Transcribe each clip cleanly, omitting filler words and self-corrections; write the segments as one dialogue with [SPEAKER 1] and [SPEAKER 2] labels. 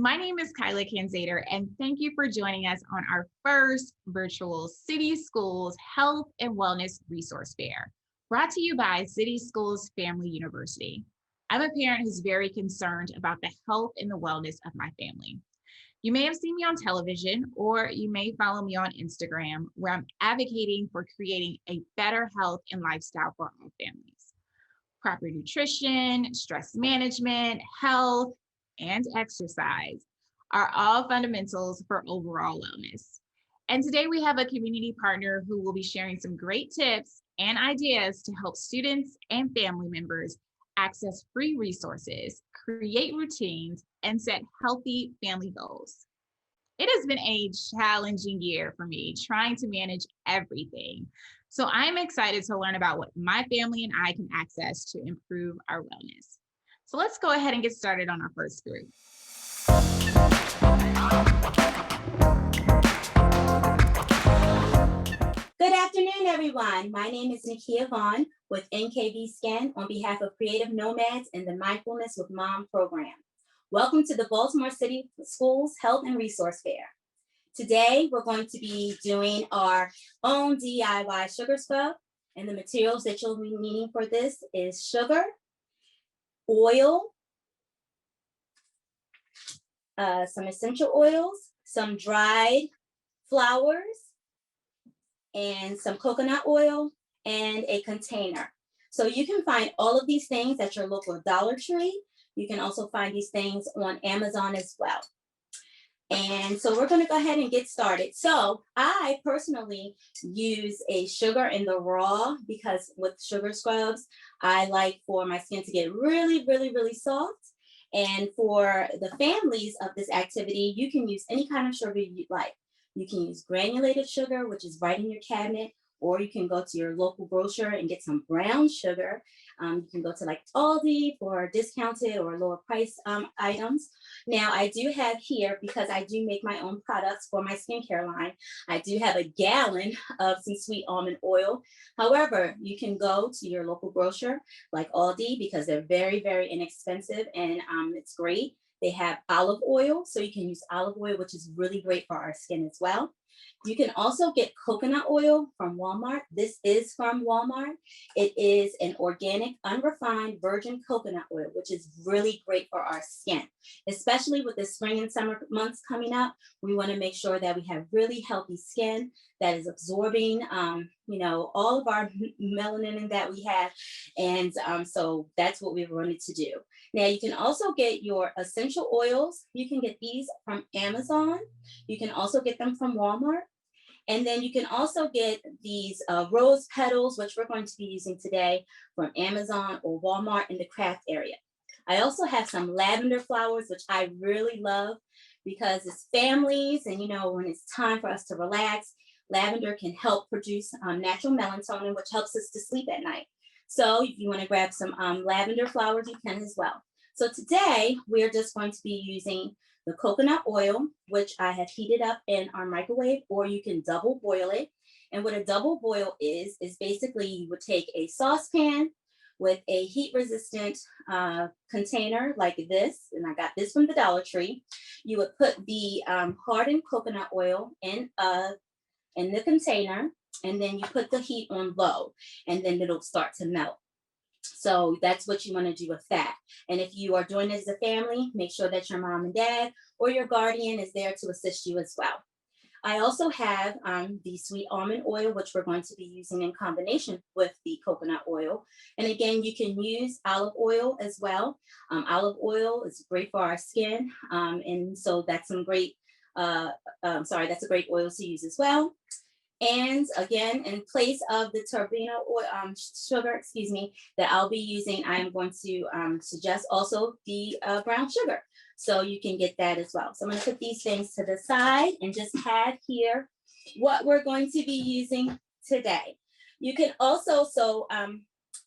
[SPEAKER 1] My name is Kyla Kanzader, and thank you for joining us on our first virtual City Schools Health and Wellness Resource Fair, brought to you by City Schools Family University. I'm a parent who's very concerned about the health and the wellness of my family. You may have seen me on television, or you may follow me on Instagram, where I'm advocating for creating a better health and lifestyle for all families. Proper nutrition, stress management, health, and exercise are all fundamentals for overall wellness. And today we have a community partner who will be sharing some great tips and ideas to help students and family members access free resources, create routines, and set healthy family goals. It has been a challenging year for me trying to manage everything. So I'm excited to learn about what my family and I can access to improve our wellness. So let's go ahead and get started on our first group.
[SPEAKER 2] Good afternoon, everyone. My name is Nakia Vaughn with NKV Skin on behalf of Creative Nomads and the Mindfulness with Mom program. Welcome to the Baltimore City Schools Health and Resource Fair. Today, we're going to be doing our own DIY sugar scrub, and the materials that you'll be needing for this is sugar, oil, some essential oils, some dried flowers, and some coconut oil, and a container. So you can find all of these things at your local Dollar Tree. You can also find these things on Amazon as well. And so we're gonna go ahead and get started. So I personally use a sugar in the raw because with sugar scrubs, I like for my skin to get really, really, really soft. And for the families of this activity, you can use any kind of sugar you like. You can use granulated sugar, which is right in your cabinet, or you can go to your local grocer and get some brown sugar. You can go to like Aldi for discounted or lower price items. Now I do have here, because I do make my own products for my skincare line, I do have a gallon of some sweet almond oil. However, you can go to your local grocer like Aldi because they're very, very inexpensive and it's great. They have olive oil, so you can use olive oil, which is really great for our skin as well. You can also get coconut oil from Walmart. This is from Walmart. It is an organic, unrefined virgin coconut oil, which is really great for our skin, especially with the spring and summer months coming up. We want to make sure that we have really healthy skin that is absorbing, all of our melanin that we have. And so that's what we wanted to do. Now you can also get your essential oils. You can get these from Amazon. You can also get them from Walmart. And then you can also get these rose petals, which we're going to be using today, from Amazon or Walmart in the craft area. I also have some lavender flowers, which I really love because it's families and, when it's time for us to relax, lavender can help produce natural melatonin, which helps us to sleep at night. So if you want to grab some lavender flowers, you can as well. So today we're just going to be using the coconut oil, which I have heated up in our microwave, or you can double boil it. And what a double boil is basically you would take a saucepan with a heat resistant container like this, and I got this from the Dollar Tree. You would put the hardened coconut oil in the container, and then you put the heat on low, and then it'll start to melt. So that's what you want to do with that. And if you are doing this as a family, make sure that your mom and dad or your guardian is there to assist you as well. I also have the sweet almond oil, which we're going to be using in combination with the coconut oil. And again, you can use olive oil as well. Olive oil is great for our skin. And so that's some great, that's a great oil to use as well. And again, in place of the turbino oil, sugar, that I'll be using, I am going to suggest also the brown sugar. So you can get that as well. So I'm going to put these things to the side and just have here what we're going to be using today. You can also,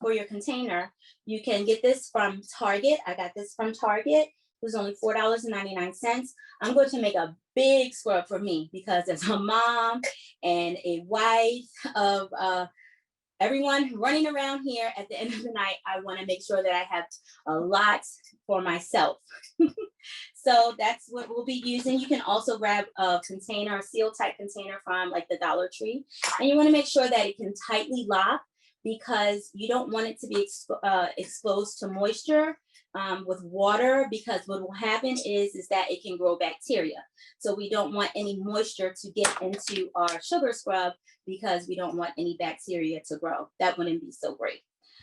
[SPEAKER 2] for your container, you can get this from Target. I got this from Target. It was only $4.99. I'm going to make a big scrub for me because as a mom and a wife of everyone running around here at the end of the night, I want to make sure that I have a lot for myself. So that's what we'll be using. You can also grab a container, a seal type container from like the Dollar Tree. And you want to make sure that it can tightly lock, because you don't want it to be exposed to moisture with water, because what will happen is that it can grow bacteria. So we don't want any moisture to get into our sugar scrub, because we don't want any bacteria to grow. That wouldn't be so great.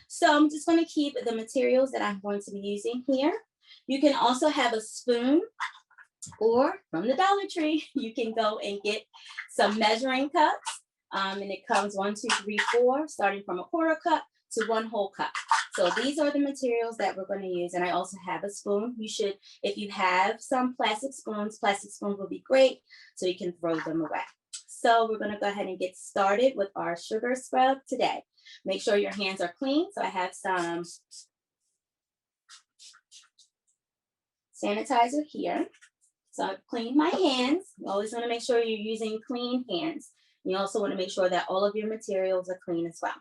[SPEAKER 2] So I'm just going to keep the materials that I'm going to be using here. You can also have a spoon, or from the Dollar Tree, you can go and get some measuring cups. And it comes 1, 2, 3, 4, starting from a quarter cup to 1 whole cup. So these are the materials that we're going to use. And I also have a spoon. You should, if you have some plastic spoons will be great, so you can throw them away. So we're going to go ahead and get started with our sugar scrub today. Make sure your hands are clean. So I have some sanitizer here. So I've cleaned my hands. You always want to make sure you're using clean hands. You also want to make sure that all of your materials are clean as well.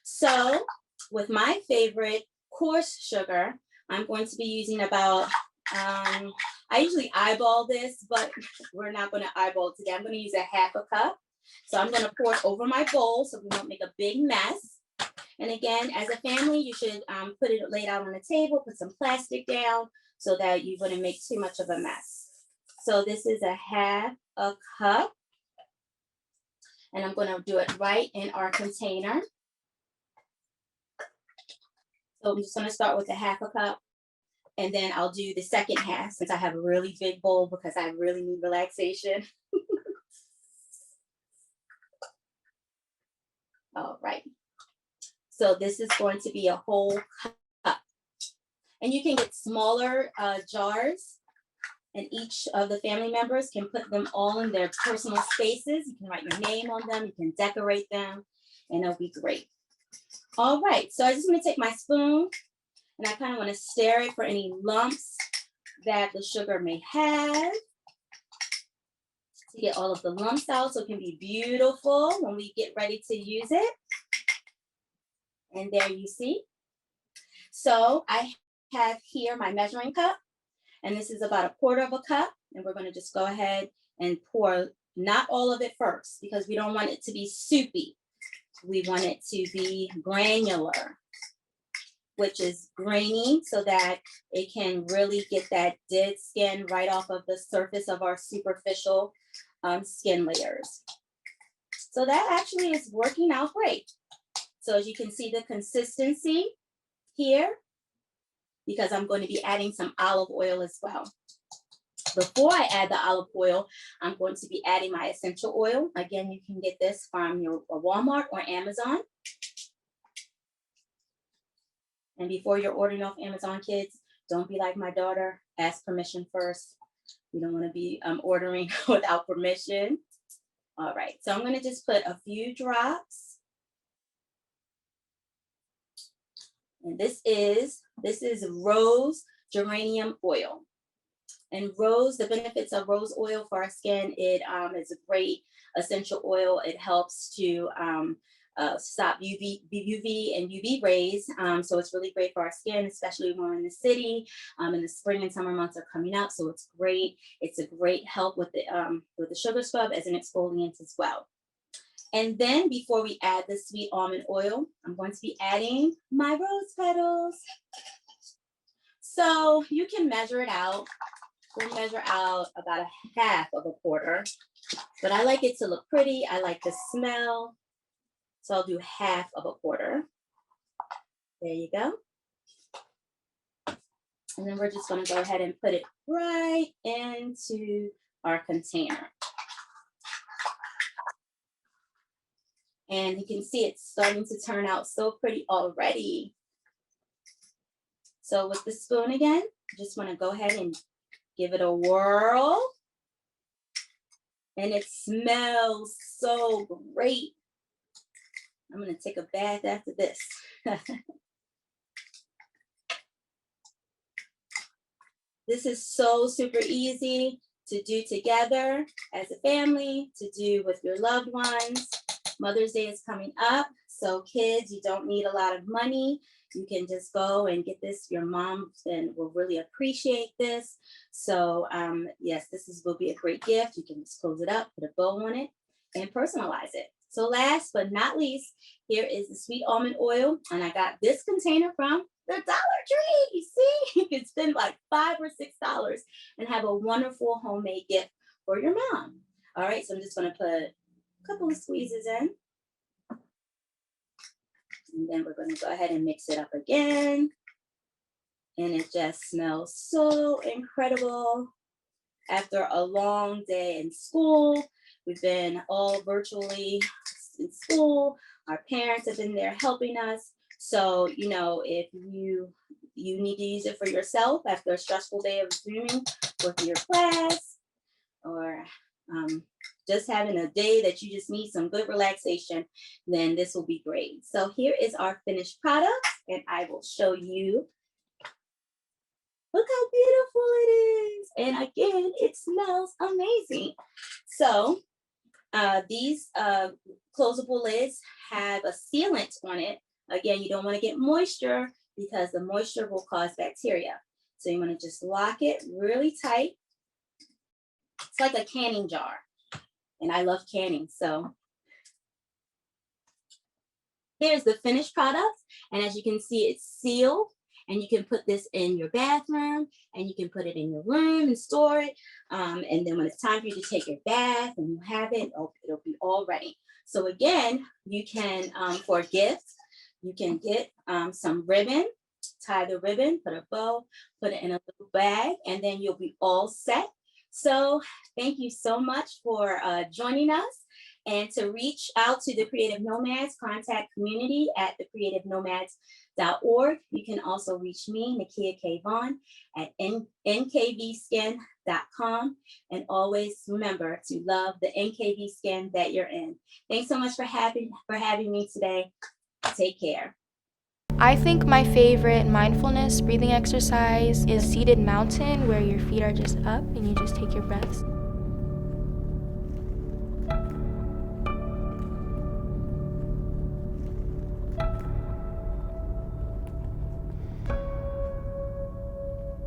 [SPEAKER 2] So with my favorite coarse sugar, I'm going to be using about, I usually eyeball this, but we're not going to eyeball it today. I'm going to use a half a cup. So I'm going to pour it over my bowl so we won't make a big mess. And again, as a family, you should put it laid out on the table, put some plastic down so that you wouldn't make too much of a mess. So this is a half a cup. And I'm going to do it right in our container. So I'm just going to start with a half a cup, and then I'll do the second half since I have a really big bowl, because I really need relaxation. All right. So this is going to be a whole cup. And you can get smaller jars, and each of the family members can put them all in their personal spaces. You can write your name on them, you can decorate them, and it'll be great. All right, so I just want to take my spoon, and I kind of want to stir it for any lumps that the sugar may have, to get all of the lumps out so it can be beautiful when we get ready to use it. And there you see. So I have here my measuring cup, and this is about a quarter of a cup. And we're going to just go ahead and pour not all of it first, because we don't want it to be soupy. We want it to be granular, which is grainy, so that it can really get that dead skin right off of the surface of our superficial skin layers. So that actually is working out great. So as you can see the consistency here, because I'm going to be adding some olive oil as well. Before I add the olive oil, I'm going to be adding my essential oil. Again, you can get this from your Walmart or Amazon. And before you're ordering off Amazon, kids, don't be like my daughter. Ask permission first. You don't want to be ordering without permission. All right, so I'm going to just put a few drops. And this is rose geranium oil. And rose, the benefits of rose oil for our skin, it is a great essential oil. It helps to stop UV and UV rays. So it's really great for our skin, especially when we're in the city. And the spring and summer months are coming up, so it's great. It's a great help with the sugar scrub as an exfoliant as well. And then before we add the sweet almond oil, I'm going to be adding my rose petals. So you can measure it out. We'll measure out about a half of a quarter, but I like it to look pretty. I like the smell. So I'll do half of a quarter. There you go. And then we're just going to go ahead and put it right into our container. And you can see it's starting to turn out so pretty already. So with the spoon again, just want to go ahead and give it a whirl. And it smells so great. I'm going to take a bath after this. This is so super easy to do together as a family, to do with your loved ones. Mother's Day is coming up, So kids, you don't need a lot of money. You can just go and get this. Your mom then will really appreciate this. So yes, will be a great gift. You can just close it up, put a bow on it, and personalize it. So last but not least, here is the sweet almond oil. And I got this container from the Dollar Tree. See, it's been like $5 or $6 and have a wonderful homemade gift for your mom. All right, so I'm just gonna put a couple of squeezes in. And then we're gonna go ahead and mix it up again. And it just smells so incredible. After a long day in school, we've been all virtually in school. Our parents have been there helping us. So, if you need to use it for yourself after a stressful day of Zooming with your class, or just having a day that you just need some good relaxation, then this will be great. So here is our finished product, and I will show you. Look how beautiful it is. And again, it smells amazing. So these closable lids have a sealant on it. Again, you don't want to get moisture because the moisture will cause bacteria. So you want to just lock it really tight. It's like a canning jar. And I love canning. So here's the finished product. And as you can see, it's sealed. And you can put this in your bathroom, and you can put it in your room and store it. And then when it's time for you to take your bath and you have it, it'll be all ready. So again, you can, for gifts, you can get some ribbon, tie the ribbon, put a bow, put it in a little bag, and then you'll be all set. So thank you so much for joining us. And to reach out to the Creative Nomads, contact community at thecreativenomads.org. You can also reach me, Nakia K. Vaughn, at nkvskin.com. And always remember to love the NKV skin that you're in. Thanks so much for having me today. Take care.
[SPEAKER 3] I think my favorite mindfulness breathing exercise is seated mountain, where your feet are just up and you just take your breaths.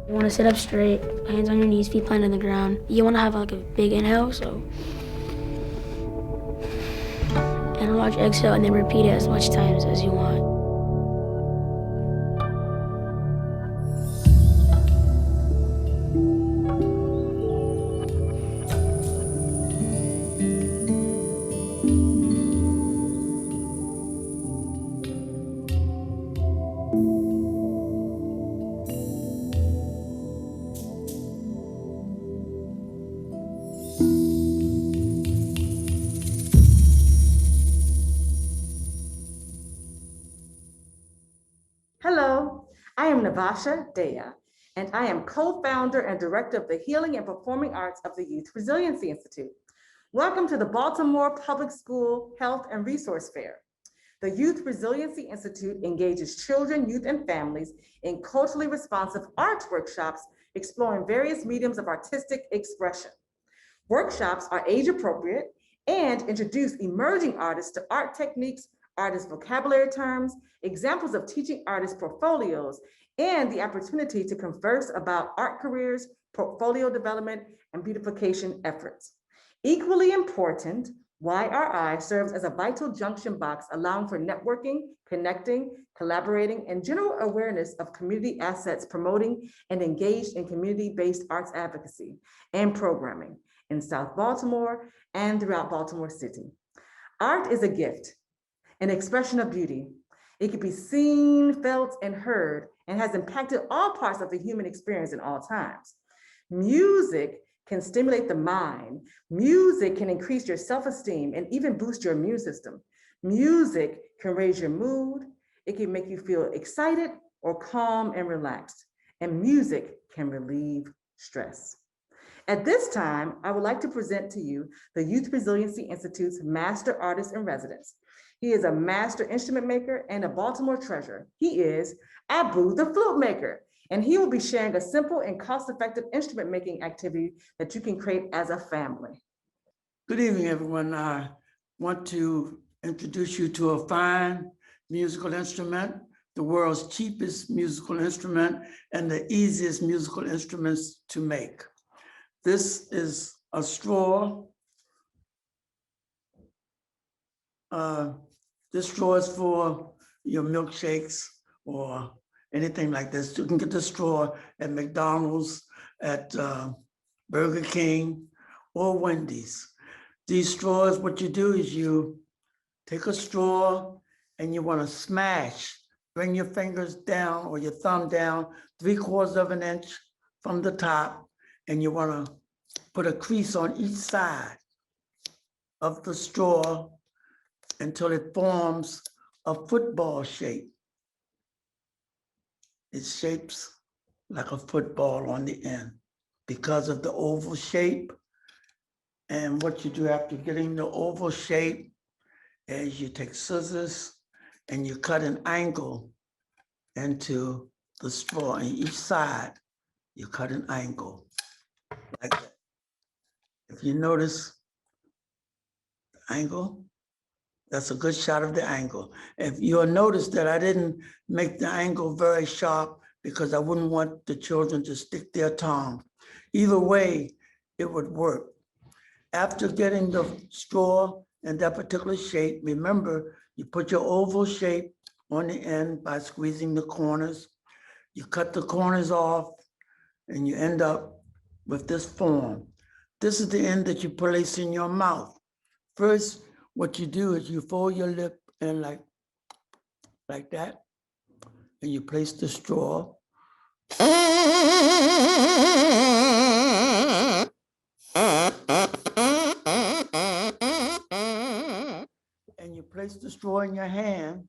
[SPEAKER 4] You want to sit up straight, hands on your knees, feet planted on the ground. You want to have like a big inhale, and a large exhale, and then repeat it as much times as you want.
[SPEAKER 5] Hello, I am Navasha Dea, and I am co-founder and director of the Healing and Performing Arts of the Youth Resiliency Institute. Welcome to the Baltimore Public School Health and Resource Fair. The Youth Resiliency Institute engages children, youth, and families in culturally responsive arts workshops exploring various mediums of artistic expression. Workshops are age appropriate and introduce emerging artists to art techniques, artist vocabulary terms, examples of teaching artist portfolios, and the opportunity to converse about art careers, portfolio development, and beautification efforts. Equally important, YRI serves as a vital junction box, allowing for networking, connecting, collaborating, and general awareness of community assets, promoting and engaged in community-based arts advocacy and programming in South Baltimore and throughout Baltimore City. Art is a gift, an expression of beauty. It can be seen, felt, and heard, and has impacted all parts of the human experience in all times. Music can stimulate the mind. Music can increase your self-esteem and even boost your immune system. Music can raise your mood. It can make you feel excited or calm and relaxed. And music can relieve stress. At this time, I would like to present to you the Youth Resiliency Institute's Master Artist in Residence. He is a master instrument maker and a Baltimore treasure. He is Abu the Flute Maker, and he will be sharing a simple and cost-effective instrument making activity that you can create as a family.
[SPEAKER 6] Good evening, everyone. I want to introduce you to a fine musical instrument, the world's cheapest musical instrument, and the easiest musical instruments to make. This is a straw. This straw is for your milkshakes or anything like this. You can get the straw at McDonald's, at Burger King, or Wendy's. These straws, what you do is you take a straw and you want to smash, bring your fingers down or your thumb down 3/4 of an inch from the top, and you want to put a crease on each side of the straw until it forms a football shape. It shapes like a football on the end because of the oval shape. And what you do after getting the oval shape is you take scissors and you cut an angle into the straw. On each side, you cut an angle like that. If you notice the angle, that's a good shot of the angle. If you'll notice that I didn't make the angle very sharp because I wouldn't want the children to stick their tongue. Either way, it would work. After getting the straw in that particular shape, remember, you put your oval shape on the end by squeezing the corners. You cut the corners off and you end up with this form. This is the end that you place in your mouth. First, what you do is you fold your lip in like that, and you place the straw. And you place the straw in your hand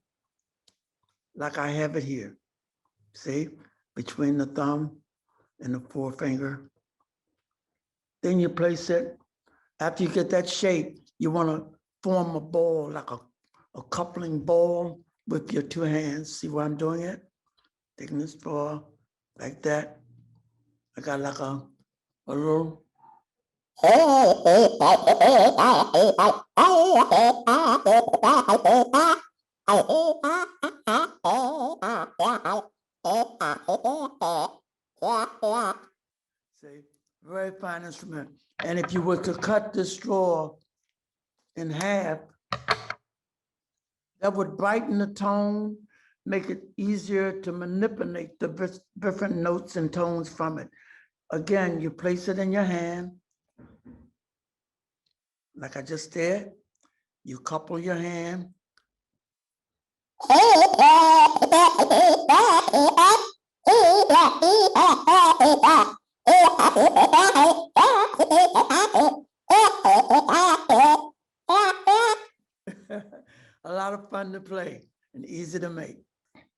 [SPEAKER 6] like I have it here. See, between the thumb and the forefinger. Then you place it. After you get that shape, you want to form a ball, like a coupling ball with your two hands. See where I'm doing it? Taking the straw like that. I got like a little. See, very fine instrument. And if you were to cut this straw in half, that would brighten the tone, make it easier to manipulate the different notes and tones from it. Again, you place it in your hand, like I just did. You couple your hand. A lot of fun to play and easy to make.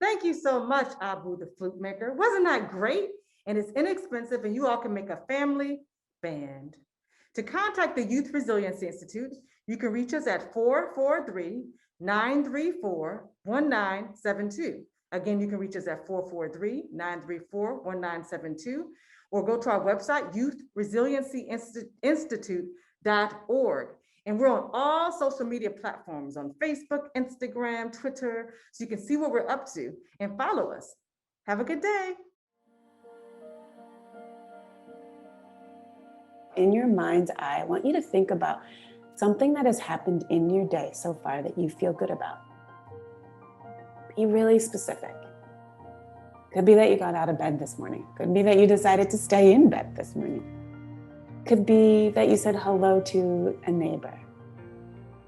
[SPEAKER 5] Thank you so much, Abu, the flute maker. Wasn't that great? And it's inexpensive, and you all can make a family band. To contact the Youth Resiliency Institute, you can reach us at 443-934-1972. Again, you can reach us at 443-934-1972, or go to our website, youthresiliencyinstitute.org. And we're on all social media platforms, on Facebook, Instagram, Twitter, so you can see what we're up to and follow us. Have a good day.
[SPEAKER 7] In your mind's eye, I want you to think about something that has happened in your day so far that you feel good about. Be really specific. Could be that you got out of bed this morning. Could be that you decided to stay in bed this morning. Could be that you said hello to a neighbor.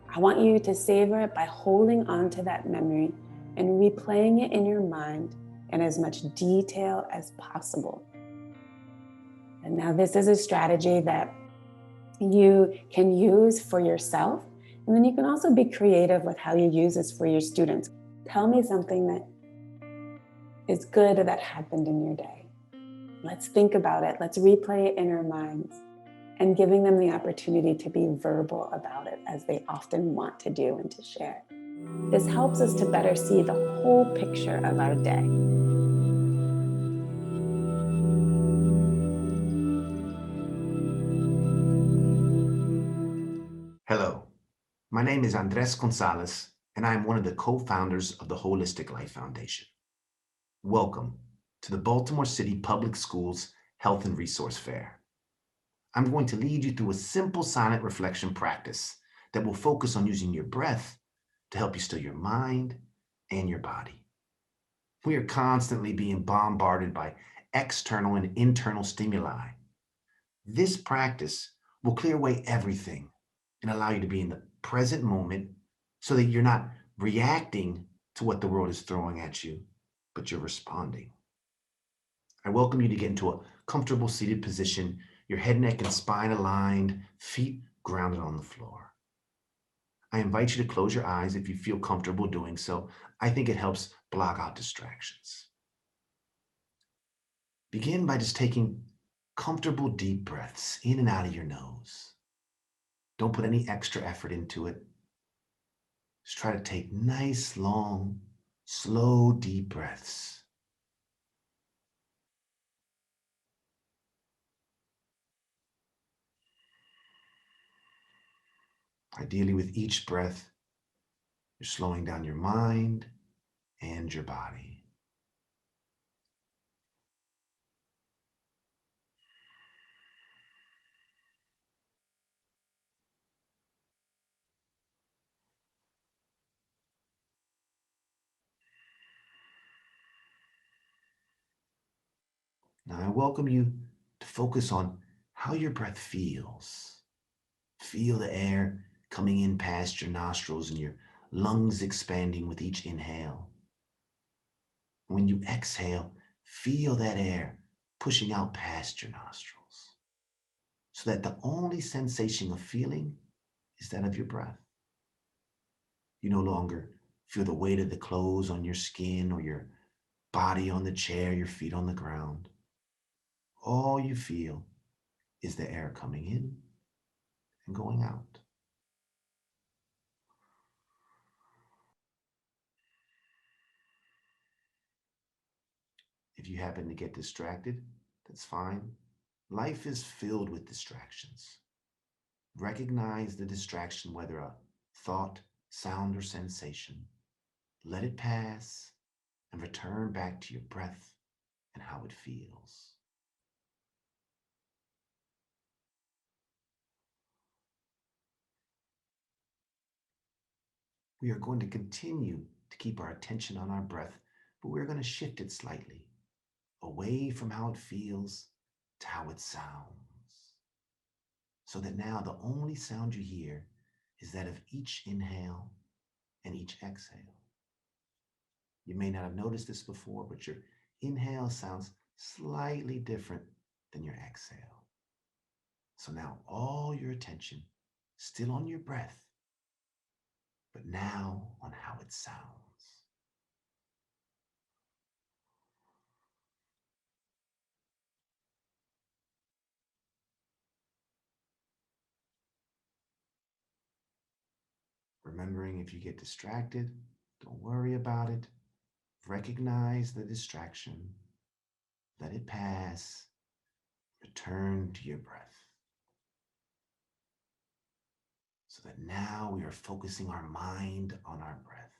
[SPEAKER 7] I want you to savor it by holding on to that memory and replaying it in your mind in as much detail as possible. And now this is a strategy that you can use for yourself, and then you can also be creative with how you use this for your students. Tell me something that is good that happened in your day. Let's think about it. Let's replay it in our minds, and giving them the opportunity to be verbal about it, as they often want to do and to share. This helps us to better see the whole picture of our day.
[SPEAKER 8] Hello, My name is Andres Gonzalez, and I am one of the co-founders of the Holistic Life Foundation. Welcome to the Baltimore City Public Schools Health and Resource Fair. I'm going to lead you through a simple silent reflection practice that will focus on using your breath to help you still your mind and your body. We are constantly being bombarded by external and internal stimuli. This practice will clear away everything and allow you to be in the present moment so that you're not reacting to what the world is throwing at you, but you're responding. I welcome you to get into a comfortable seated position, your head, neck, and spine aligned, feet grounded on the floor. I invite you to close your eyes if you feel comfortable doing so. I think it helps block out distractions. Begin by just taking comfortable deep breaths in and out of your nose. Don't put any extra effort into it. Just try to take nice, long, slow, deep breaths. Ideally, with each breath, you're slowing down your mind and your body. Now, I welcome you to focus on how your breath feels. Feel the air coming in past your nostrils and your lungs expanding with each inhale. When you exhale, feel that air pushing out past your nostrils so that the only sensation of feeling is that of your breath. You no longer feel the weight of the clothes on your skin or your body on the chair, your feet on the ground. All you feel is the air coming in and going out. If you happen to get distracted, that's fine. Life is filled with distractions. Recognize the distraction, whether a thought, sound, or sensation. Let it pass and return back to your breath and how it feels. We are going to continue to keep our attention on our breath, but we're going to shift it slightly away from how it feels to how it sounds. So that now the only sound you hear is that of each inhale and each exhale. You may not have noticed this before, but your inhale sounds slightly different than your exhale. So now all your attention still on your breath, but now on how it sounds. Remembering, if you get distracted, don't worry about it. Recognize the distraction. Let it pass. Return to your breath. So that now we are focusing our mind on our breath,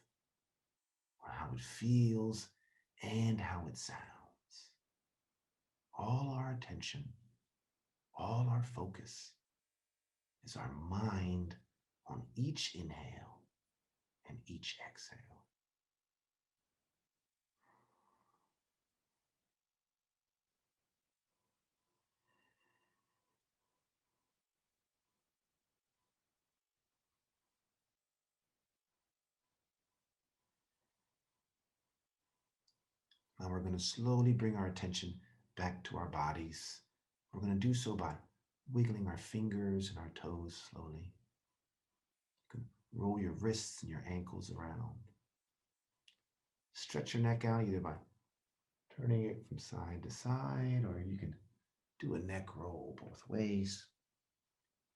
[SPEAKER 8] on how it feels and how it sounds. All our attention, all our focus is our mind on each inhale and each exhale. Now we're going to slowly bring our attention back to our bodies. We're going to do so by wiggling our fingers and our toes slowly. You can roll your wrists and your ankles around. Stretch your neck out either by turning it from side to side, or you can do a neck roll both ways.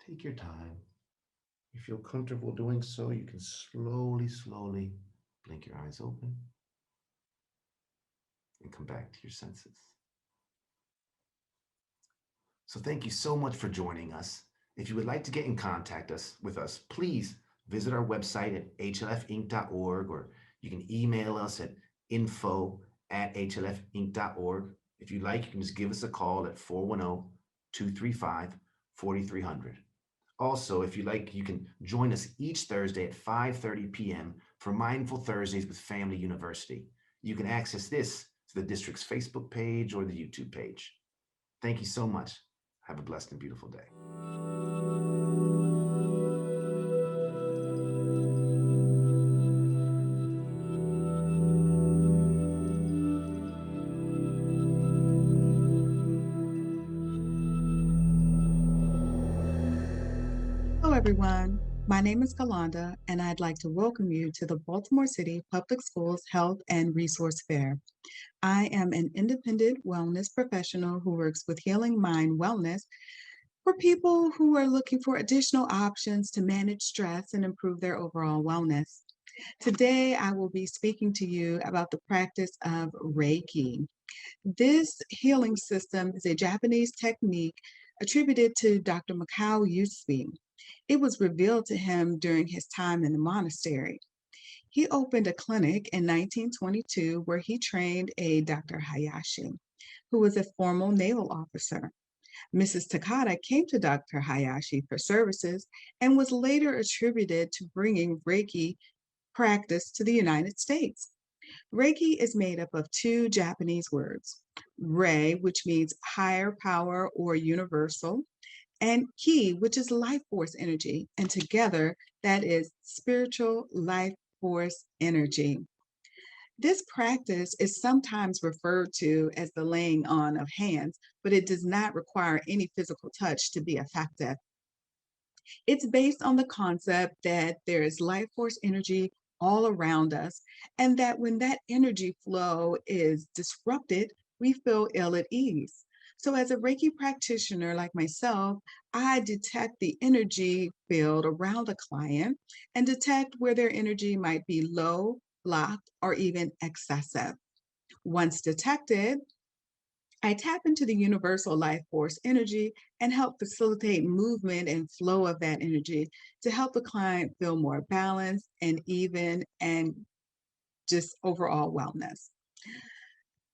[SPEAKER 8] Take your time. If you feel comfortable doing so, you can slowly blink your eyes open and come back to your senses. So thank you so much for joining us. If you would like to get in contact with us, please Visit our website at hlfinc.org, or you can email us at info@hlfinc.org. If you like, you can just give us a call at 410-235-4300. Also, if you like, you can join us each Thursday at 5:30 p.m. for Mindful Thursdays with Family University. You can access this to the district's Facebook page or the YouTube page. Thank you so much. Have a blessed and beautiful day.
[SPEAKER 9] Hello, everyone. My name is Galanda, and I'd like to welcome you to the Baltimore City Public Schools Health and Resource Fair. I am an independent wellness professional who works with Healing Mind Wellness for people who are looking for additional options to manage stress and improve their overall wellness. Today, I will be speaking to you about the practice of Reiki. This healing system is a Japanese technique attributed to Dr. Mikao Usui. It was revealed to him during his time in the monastery. He opened a clinic in 1922 where he trained a Dr. Hayashi, who was a former naval officer. Mrs. Takada came to Dr. Hayashi for services and was later attributed to bringing Reiki practice to the United States. Reiki is made up of two Japanese words, Rei, which means higher power or universal, and Ki, which is life force energy. And together, that is spiritual life force energy. This practice is sometimes referred to as the laying on of hands, but it does not require any physical touch to be effective. It's based on the concept that there is life force energy all around us, and that when that energy flow is disrupted, we feel ill at ease. So as a Reiki practitioner like myself, I detect the energy field around a client and detect where their energy might be low, blocked, or even excessive. Once detected, I tap into the universal life force energy and help facilitate movement and flow of that energy to help the client feel more balanced and even and just overall wellness.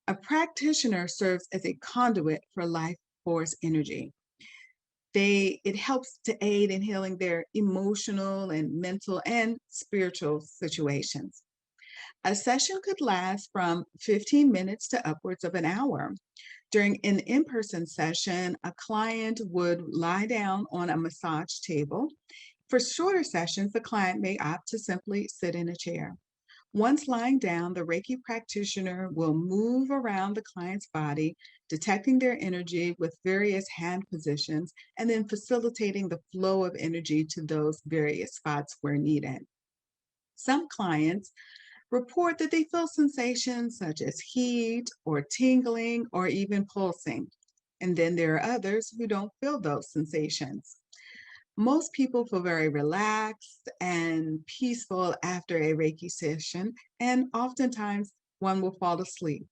[SPEAKER 9] A practitioner serves as a conduit for life force energy. It helps to aid in healing their emotional and mental and spiritual situations. A session could last from 15 minutes to upwards of an hour. During an in-person session, a client would lie down on a massage table. For shorter sessions, the client may opt to simply sit in a chair. Once lying down, the Reiki practitioner will move around the client's body, detecting their energy with various hand positions, and then facilitating the flow of energy to those various spots where needed. Some clients report that they feel sensations such as heat or tingling or even pulsing. And then there are others who don't feel those sensations. Most people feel very relaxed and peaceful after a Reiki session, and oftentimes one will fall asleep.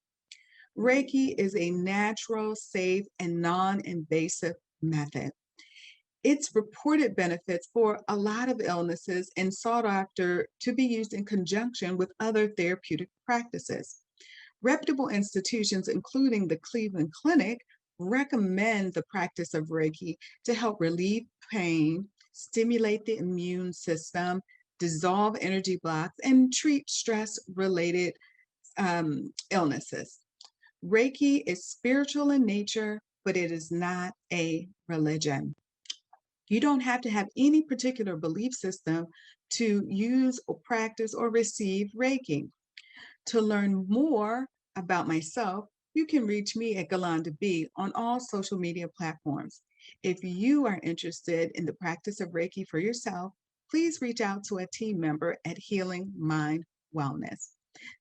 [SPEAKER 9] Reiki is a natural, safe, and non-invasive method. Its reported benefits for a lot of illnesses and sought after to be used in conjunction with other therapeutic practices. Reputable institutions, including the Cleveland Clinic, recommend the practice of Reiki to help relieve pain, stimulate the immune system, dissolve energy blocks, and treat stress-related illnesses. Reiki is spiritual in nature, but it is not a religion. You don't have to have any particular belief system to use or practice or receive Reiki. To learn more about myself, you can reach me at Galanda B on all social media platforms. If you are interested in the practice of Reiki for yourself, please reach out to a team member at Healing Mind Wellness.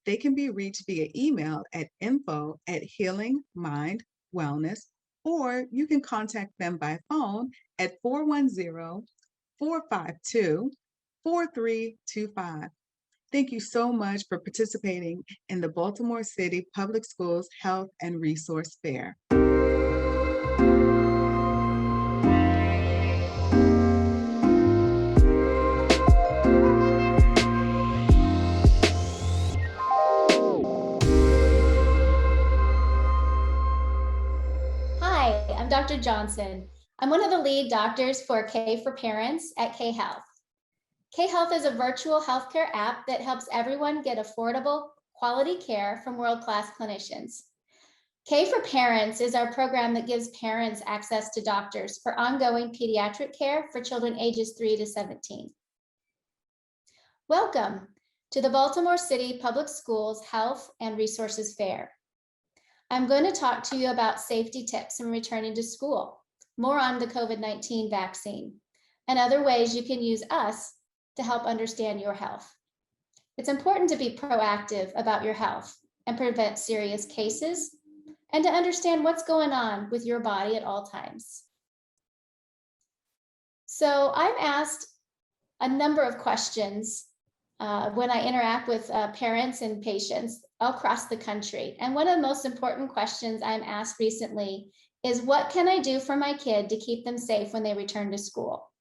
[SPEAKER 9] They can be reached via email at info@healingmindwellness, or you can contact them by phone at 410-452-4325. Thank you so much for participating in the Baltimore City Public Schools Health and Resource Fair.
[SPEAKER 10] Dr. Johnson. I'm one of the lead doctors for K for Parents at K Health. K Health is a virtual healthcare app that helps everyone get affordable, quality care from world-class clinicians. K for Parents is our program that gives parents access to doctors for ongoing pediatric care for children ages 3 to 17. Welcome to the Baltimore City Public Schools Health and Resources Fair. I'm going to talk to you about safety tips in returning to school, more on the COVID-19 vaccine, and other ways you can use us to help understand your health. It's important to be proactive about your health and prevent serious cases, and to understand what's going on with your body at all times. So I'm asked a number of questions when I interact with parents and patients across the country. And one of the most important questions I'm asked recently is, what can I do for my kid to keep them safe when they return to school?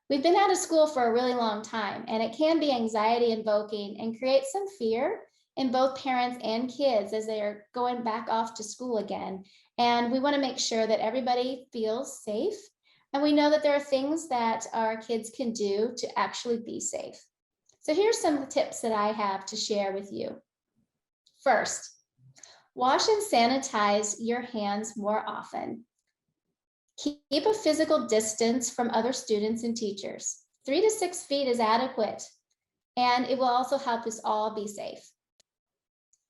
[SPEAKER 10] We've been out of school for a really long time, and it can be anxiety invoking and create some fear in both parents and kids as they are going back off to school again. And we want to make sure that everybody feels safe. And we know that there are things that our kids can do to actually be safe. So here's some tips that I have to share with you. First, wash and sanitize your hands more often. Keep a physical distance from other students and teachers. 3 to 6 feet is adequate, and it will also help us all be safe.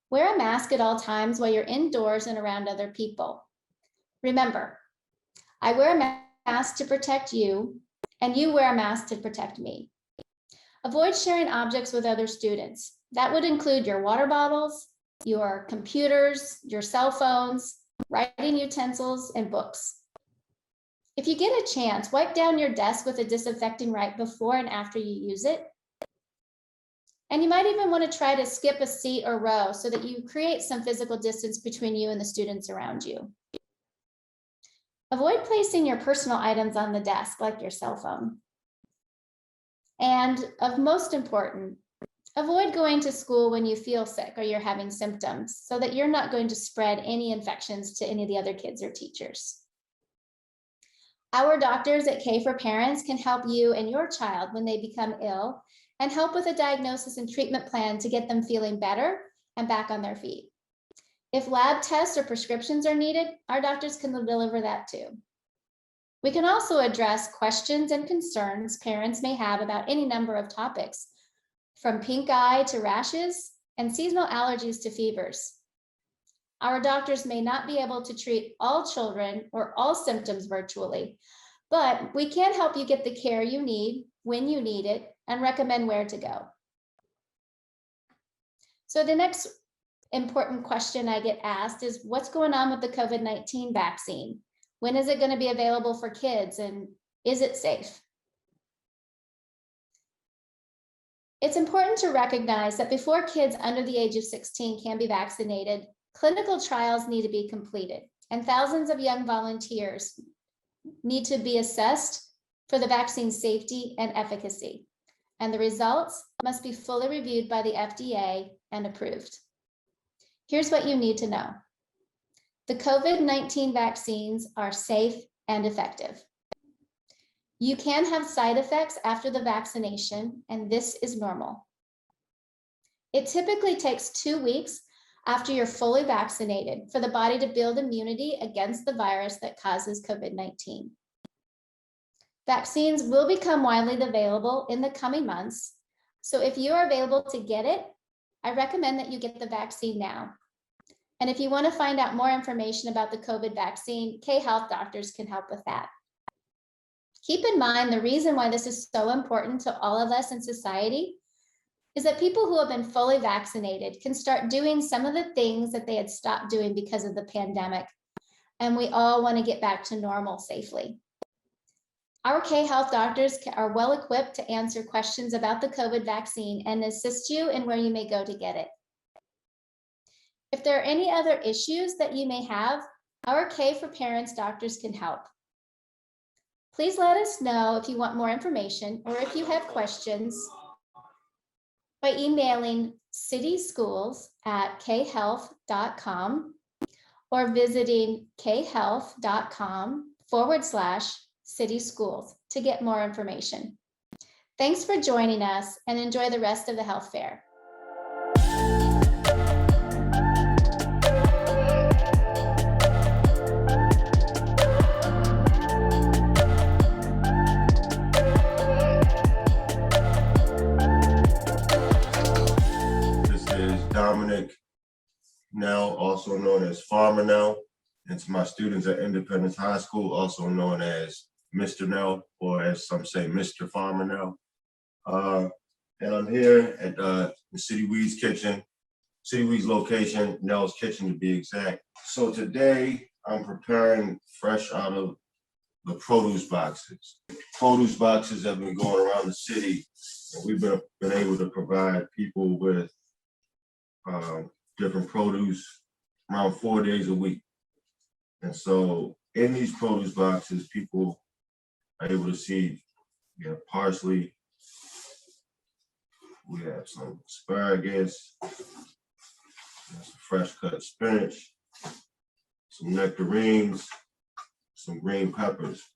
[SPEAKER 10] Wear a mask at all times while you're indoors and around other people. Remember, I wear a mask to protect you, and you wear a mask to protect me. Avoid sharing objects with other students. That would include your water bottles, your computers, your cell phones, writing utensils, and books. If you get a chance, wipe down your desk with a disinfecting wipe before and after you use it. And you might even want to try to skip a seat or row so that you create some physical distance between you and the students around you. Avoid placing your personal items on the desk, like your cell phone. And of most important, avoid going to school when you feel sick or you're having symptoms so that you're not going to spread any infections to any of the other kids or teachers. Our doctors at K for Parents can help you and your child when they become ill and help with a diagnosis and treatment plan to get them feeling better and back on their feet. If lab tests or prescriptions are needed, our doctors can deliver that too. We can also address questions and concerns parents may have about any number of topics, from pink eye to rashes and seasonal allergies to fevers. Our doctors may not be able to treat all children or all symptoms virtually, but we can help you get the care you need when you need it and recommend where to go. So the next important question I get asked is, what's going on with the COVID-19 vaccine? When is it going to be available for kids, and is it safe? It's important to recognize that before kids under the age of 16 can be vaccinated, clinical trials need to be completed, and thousands of young volunteers need to be assessed for the vaccine's safety and efficacy. And the results must be fully reviewed by the FDA and approved. Here's what you need to know. The COVID-19 vaccines are safe and effective. You can have side effects after the vaccination, and this is normal. It typically takes 2 weeks after you're fully vaccinated for the body to build immunity against the virus that causes COVID-19. Vaccines will become widely available in the coming months. So if you are available to get it, I recommend that you get the vaccine now. And if you want to find out more information about the COVID vaccine, K Health doctors can help with that. Keep in mind, the reason why this is so important to all of us in society is that people who have been fully vaccinated can start doing some of the things that they had stopped doing because of the pandemic. And we all want to get back to normal safely. Our K Health doctors are well equipped to answer questions about the COVID vaccine and assist you in where you may go to get it. If there are any other issues that you may have, our K for Parents doctors can help. Please let us know if you want more information or if you have questions by emailing cityschools@khealth.com or visiting khealth.com/city schools to get more information. Thanks for joining us and enjoy the rest of the health fair.
[SPEAKER 11] Nell, also known as Farmer Nell, and to my students at Independence High School, also known as Mr. Nell, or as some say, Mr. Farmer Nell. And I'm here at the City Weeds Kitchen, City Weeds location, Nell's Kitchen to be exact. So today I'm preparing fresh out of the produce boxes. Produce boxes have been going around the city, and we've been able to provide people with different produce around 4 days a week. And so in these produce boxes, people are able to see, we have parsley, we have some asparagus, some fresh cut spinach, some nectarines, some green peppers.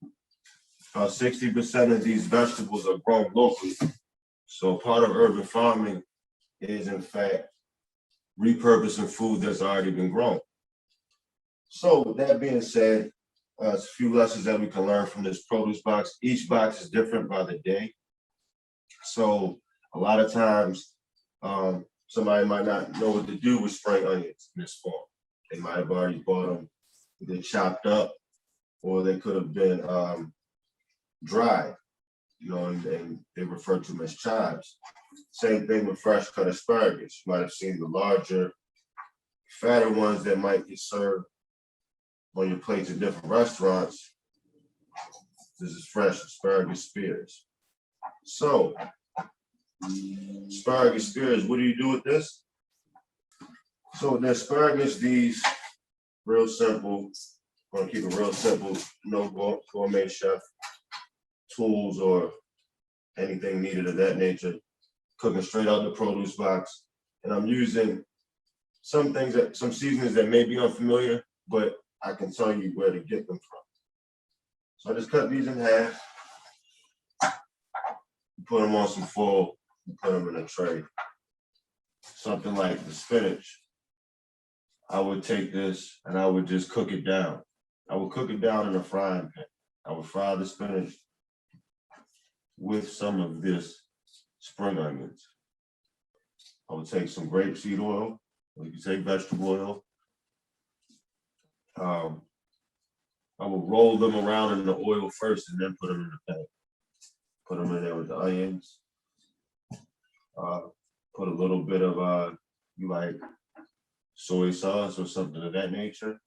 [SPEAKER 11] About 60% of these vegetables are grown locally. So part of urban farming is in fact repurposing food that's already been grown. So with that being said, it's a few lessons that we can learn from this produce box. Each box is different by the day. So a lot of times, somebody might not know what to do with spring onions in this form. They might have already bought them, they're chopped up, or they could have been dried, and they refer to them as chives. Same thing with fresh cut asparagus. You might have seen the larger, fatter ones that might get served on your plates at different restaurants. This is fresh asparagus spears. So, asparagus spears, what do you do with this? So with the asparagus, these real simple, I'm gonna keep it real simple, no gourmet chef tools or anything needed of that nature. Cooking straight out the produce box. And I'm using some seasonings that may be unfamiliar, but I can tell you where to get them from. So I just cut these in half, put them on some foil, and put them in a tray. Something like the spinach, I would take this and I would just cook it down. I would cook it down in a frying pan. I would fry the spinach with some of this spring onions. I would take some grapeseed oil, or you can take vegetable oil. I would roll them around in the oil first and then put them in the pan. Put them in there with the onions. Put a little bit of, you like soy sauce or something of that nature.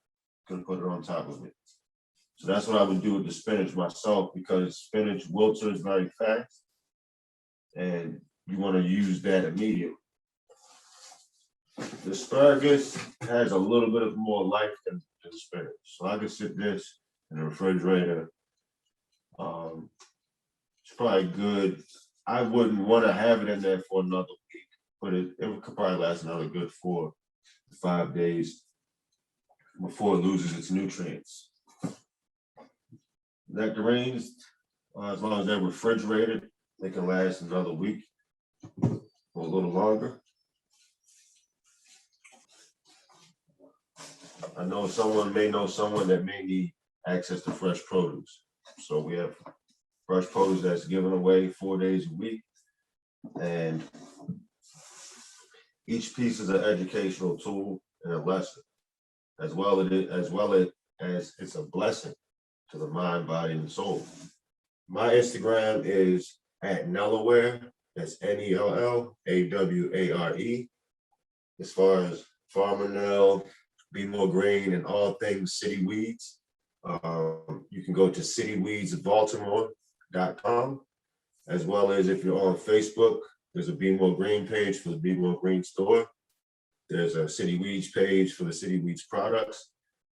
[SPEAKER 11] Could put it on top of it. So that's what I would do with the spinach myself, because spinach wilts very fast. And you want to use that immediately. The asparagus has a little bit of more life than the spinach. So I could sit this in the refrigerator. It's probably good. I wouldn't want to have it in there for another week, but it could probably last another good 4 to 5 days before it loses its nutrients. Nectarines, as long as they're refrigerated, they can last another week or a little longer. I know someone may know someone that may need access to fresh produce. So we have fresh produce that's given away 4 days a week. And each piece is an educational tool and a lesson, as well as it's a blessing to the mind, body, and soul. My Instagram is @Nellaware. That's NELLAWARE. As far as Farmer Nell, Be More Green, and all things City Weeds, you can go to cityweedsbaltimore.com, as well as if you're on Facebook, there's a Be More Green page for the Be More Green store. There's a City Weeds page for the City Weeds products.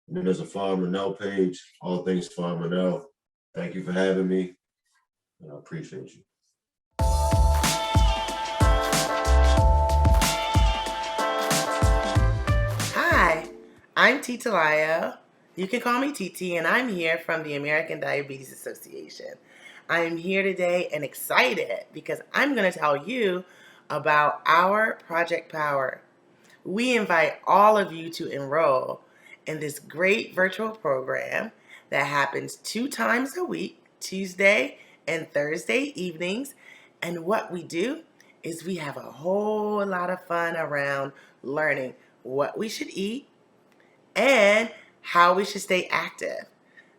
[SPEAKER 11] And then there's a Farmer Nell page, all things Farmer Nell. Thank you for having me. And I appreciate you.
[SPEAKER 12] Hi, I'm Tita Lyle. You can call me Titi, and I'm here from the American Diabetes Association. I'm here today and excited because I'm going to tell you about our Project Power. We invite all of you to enroll in this great virtual program that happens 2 times a week, Tuesday and Thursday evenings. And what we do is we have a whole lot of fun around learning what we should eat and how we should stay active.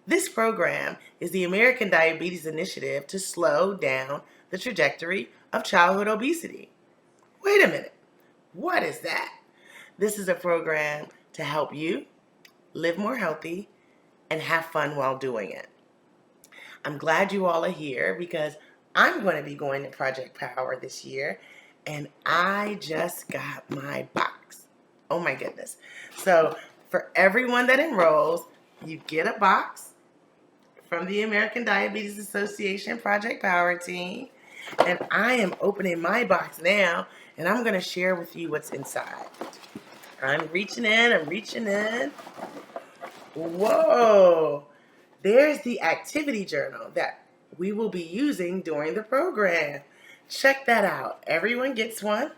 [SPEAKER 12] This program is the American Diabetes Initiative to slow down the trajectory of childhood obesity. Wait a minute, what is that? This is a program to help you live more healthy and have fun while doing it. I'm glad you all are here because I'm going to be going to Project Power this year, and I just got my box. Oh my goodness. So for everyone that enrolls, you get a box from the American Diabetes Association Project Power team, and I am opening my box now, and I'm going to share with you what's inside. I'm reaching in. Whoa! There's the activity journal that we will be using during the program. Check that out. Everyone gets one.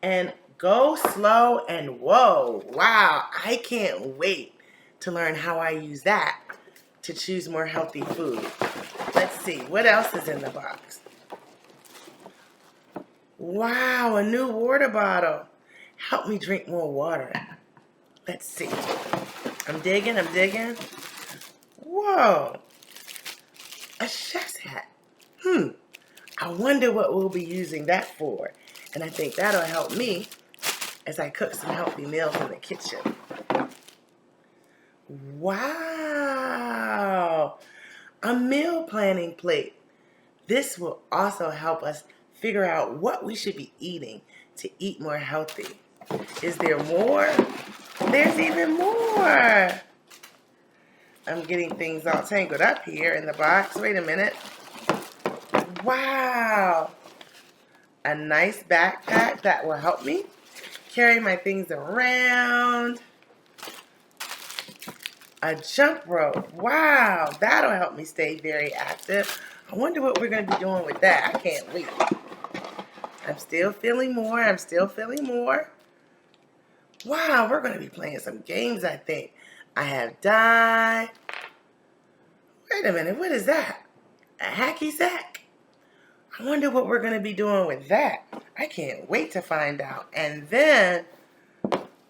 [SPEAKER 12] And go slow and whoa. Wow, I can't wait to learn how I use that to choose more healthy food. Let's see, what else is in the box? Wow, a new water bottle. Help me drink more water. Let's see. I'm digging. Whoa, a chef's hat. I wonder what we'll be using that for. And I think that'll help me as I cook some healthy meals in the kitchen. Wow, a meal planning plate. This will also help us figure out what we should be eating to eat more healthy. Is there more? There's even more. I'm getting things all tangled up here in the box. Wait a minute. Wow. A nice backpack that will help me carry my things around. A jump rope. Wow, that'll help me stay very active. I wonder what we're going to be doing with that. I can't wait. I'm still feeling more. Wow, we're going to be playing some games, I think. I have die. Wait a minute, what is that? A hacky sack? I wonder what we're going to be doing with that. I can't wait to find out. And then,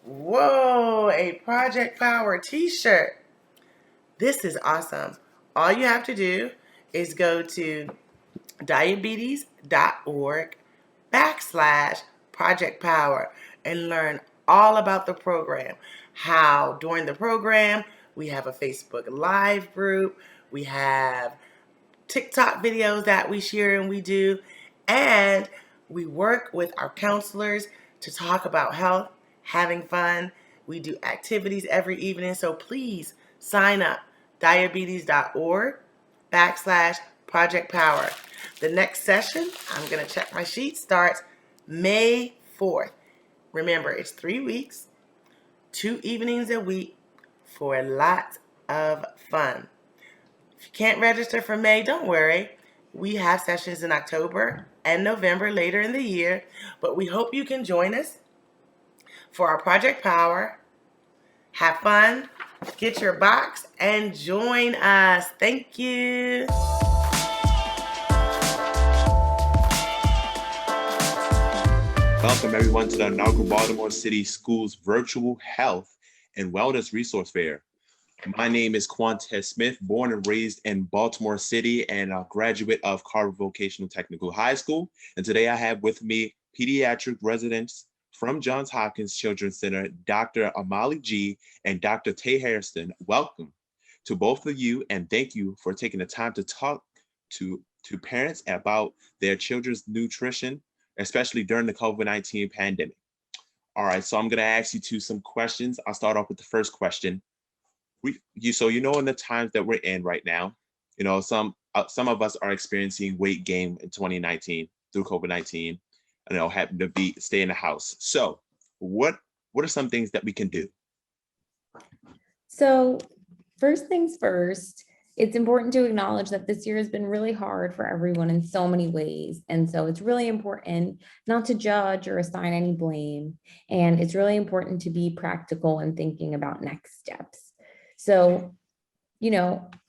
[SPEAKER 12] whoa, a Project Power t-shirt. This is awesome. All you have to do is go to diabetes.org/Project Power and learn all about the program. How during the program, we have a Facebook Live group. We have TikTok videos that we share and we do. And we work with our counselors to talk about health, having fun. We do activities every evening. So please sign up. diabetes.org/Project Power. The next session, I'm going to check my sheet, starts May 4th. Remember, it's 3 weeks, 2 evenings a week for lots of fun. If you can't register for May, don't worry. We have sessions in October and November later in the year, but we hope you can join us for our Project Power. Have fun, get your box, and join us. Thank you.
[SPEAKER 13] Welcome everyone to the inaugural Baltimore City Schools Virtual Health and Wellness Resource Fair. My name is Quantez Smith, born and raised in Baltimore City and a graduate of Carver Vocational Technical High School. And today I have with me pediatric residents from Johns Hopkins Children's Center, Dr. Amali G. and Dr. Tay Hairston. Welcome to both of you, and thank you for taking the time to talk to parents about their children's nutrition, especially during the COVID-19 pandemic. All right, so I'm gonna ask you some questions. I'll start off with the first question. In the times that we're in right now, some of us are experiencing weight gain in 2019 through COVID-19, happen to stay in the house. So what are some things that we can do?
[SPEAKER 14] So, first things first, it's important to acknowledge that this year has been really hard for everyone in so many ways. And so it's really important not to judge or assign any blame. And it's really important to be practical and thinking about next steps. So,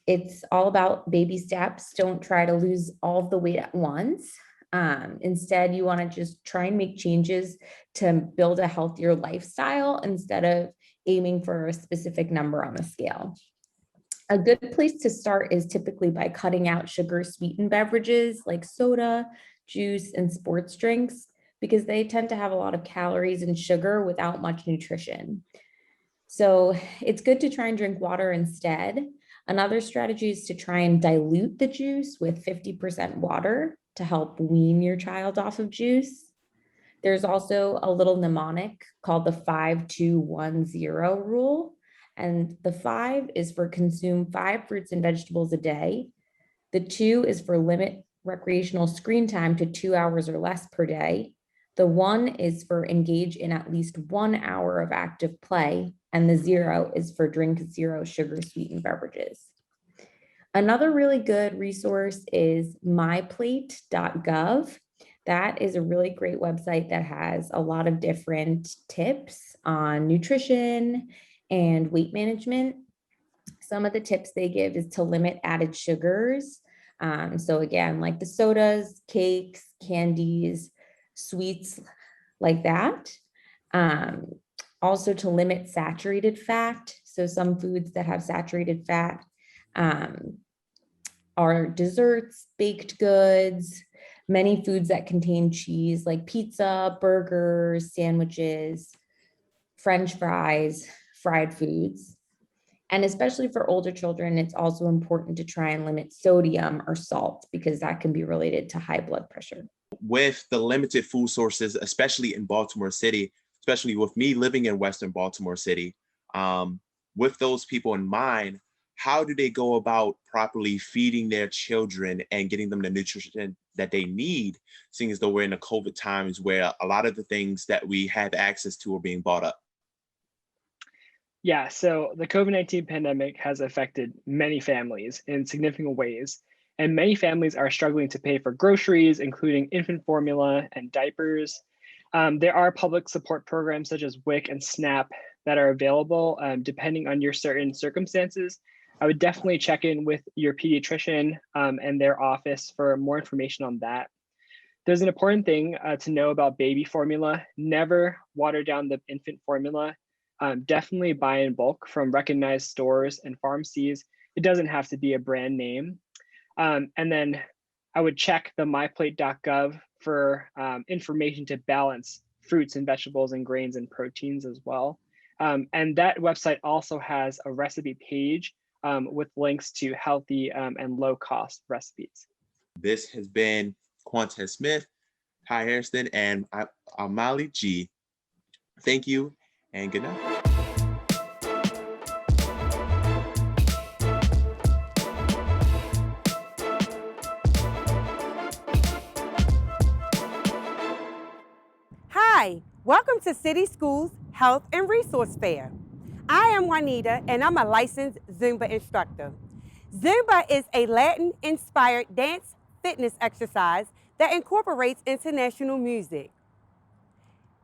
[SPEAKER 14] it's all about baby steps. Don't try to lose all of the weight at once. Instead, you want to just try and make changes to build a healthier lifestyle instead of aiming for a specific number on the scale. A good place to start is typically by cutting out sugar sweetened beverages like soda, juice, and sports drinks, because they tend to have a lot of calories and sugar without much nutrition. So it's good to try and drink water instead. Another strategy is to try and dilute the juice with 50% water to help wean your child off of juice. There's also a little mnemonic called the 5-2-1-0 rule. And the 5 is for consume 5 fruits and vegetables a day. The 2 is for limit recreational screen time to 2 hours or less per day. The 1 is for engage in at least 1 hour of active play. And the 0 is for drink 0 sugar sweetened beverages. Another really good resource is myplate.gov. That is a really great website that has a lot of different tips on nutrition and weight management. Some of the tips they give is to limit added sugars. So again, like the sodas, cakes, candies, sweets like that. Also to limit saturated fat. So some foods that have saturated fat are desserts, baked goods, many foods that contain cheese like pizza, burgers, sandwiches, French fries, fried foods. And especially for older children, it's also important to try and limit sodium or salt because that can be related to high blood pressure.
[SPEAKER 13] With the limited food sources, especially in Baltimore City, especially with me living in Western Baltimore City, with those people in mind, how do they go about properly feeding their children and getting them the nutrition that they need, seeing as though we're in the COVID times where a lot of the things that we have access to are being bought up?
[SPEAKER 15] Yeah, so the COVID-19 pandemic has affected many families in significant ways, and many families are struggling to pay for groceries, including infant formula and diapers. There are public support programs such as WIC and SNAP that are available depending on your certain circumstances. I would definitely check in with your pediatrician and their office for more information on that. There's an important thing to know about baby formula. Never water down the infant formula. Definitely buy in bulk from recognized stores and pharmacies. It doesn't have to be a brand name. And then I would check the myplate.gov for information to balance fruits and vegetables and grains and proteins as well. And that website also has a recipe page with links to healthy and low cost recipes.
[SPEAKER 13] This has been Quantez Smith, Ty Harrison, and Amali G. Thank you and good night.
[SPEAKER 16] Hi, welcome to City Schools Health and Resource Fair. I am Juanita and I'm a licensed Zumba instructor. Zumba is a Latin-inspired dance fitness exercise that incorporates international music.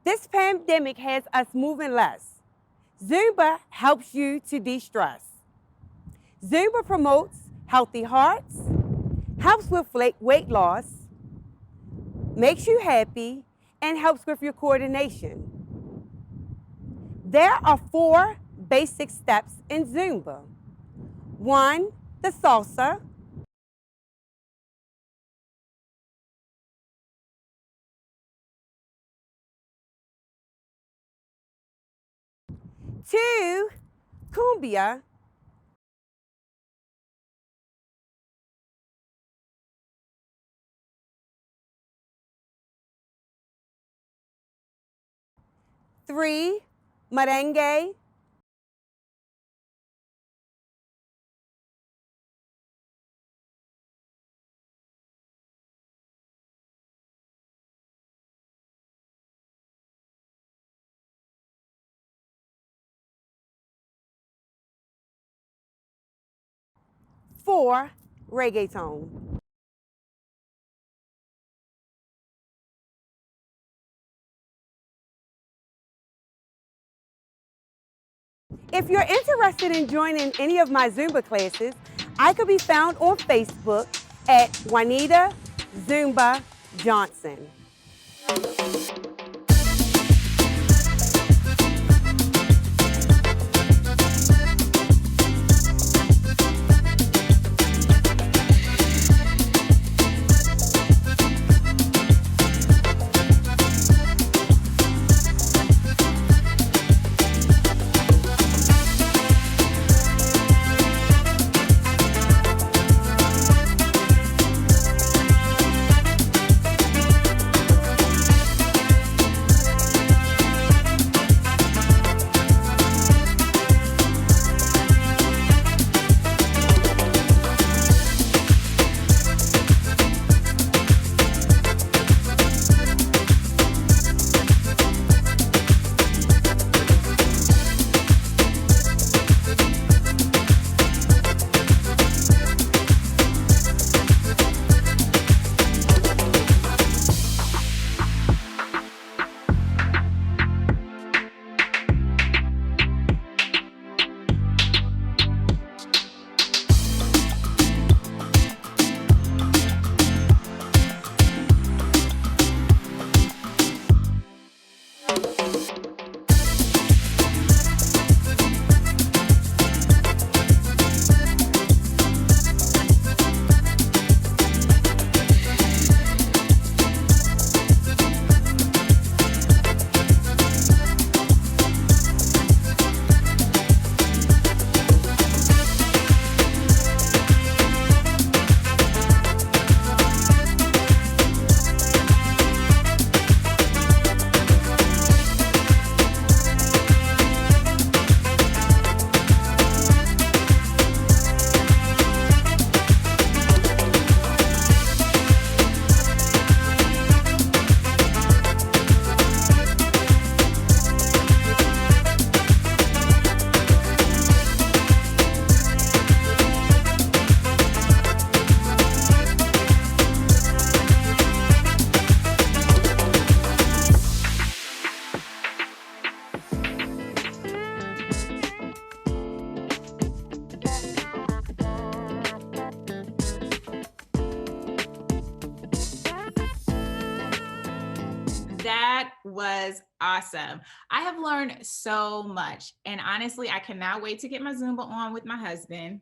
[SPEAKER 16] This pandemic has us moving less. Zumba helps you to de-stress. Zumba promotes healthy hearts, helps with weight loss, makes you happy, and helps with your coordination. There are 4 basic steps in Zumba. 1, the salsa. 2, cumbia. 3, merengue. for reggaeton. If you're interested in joining any of my Zumba classes, I could be found on Facebook at Juanita Zumba Johnson.
[SPEAKER 1] That was awesome. I have learned so much. And honestly, I cannot wait to get my Zumba on with my husband.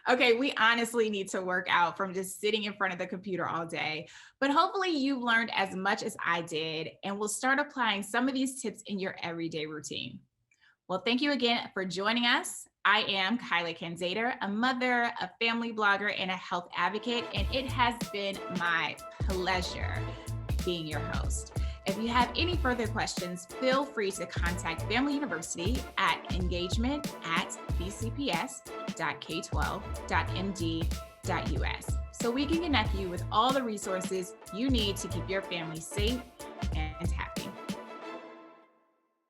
[SPEAKER 1] Okay, we honestly need to work out from just sitting in front of the computer all day. But hopefully you've learned as much as I did and will start applying some of these tips in your everyday routine. Well, thank you again for joining us. I am Kylie Kanzader, a mother, a family blogger, and a health advocate, and it has been my pleasure being your host. If you have any further questions, feel free to contact Family University at engagement@bcps.k12.md.us so we can connect you with all the resources you need to keep your family safe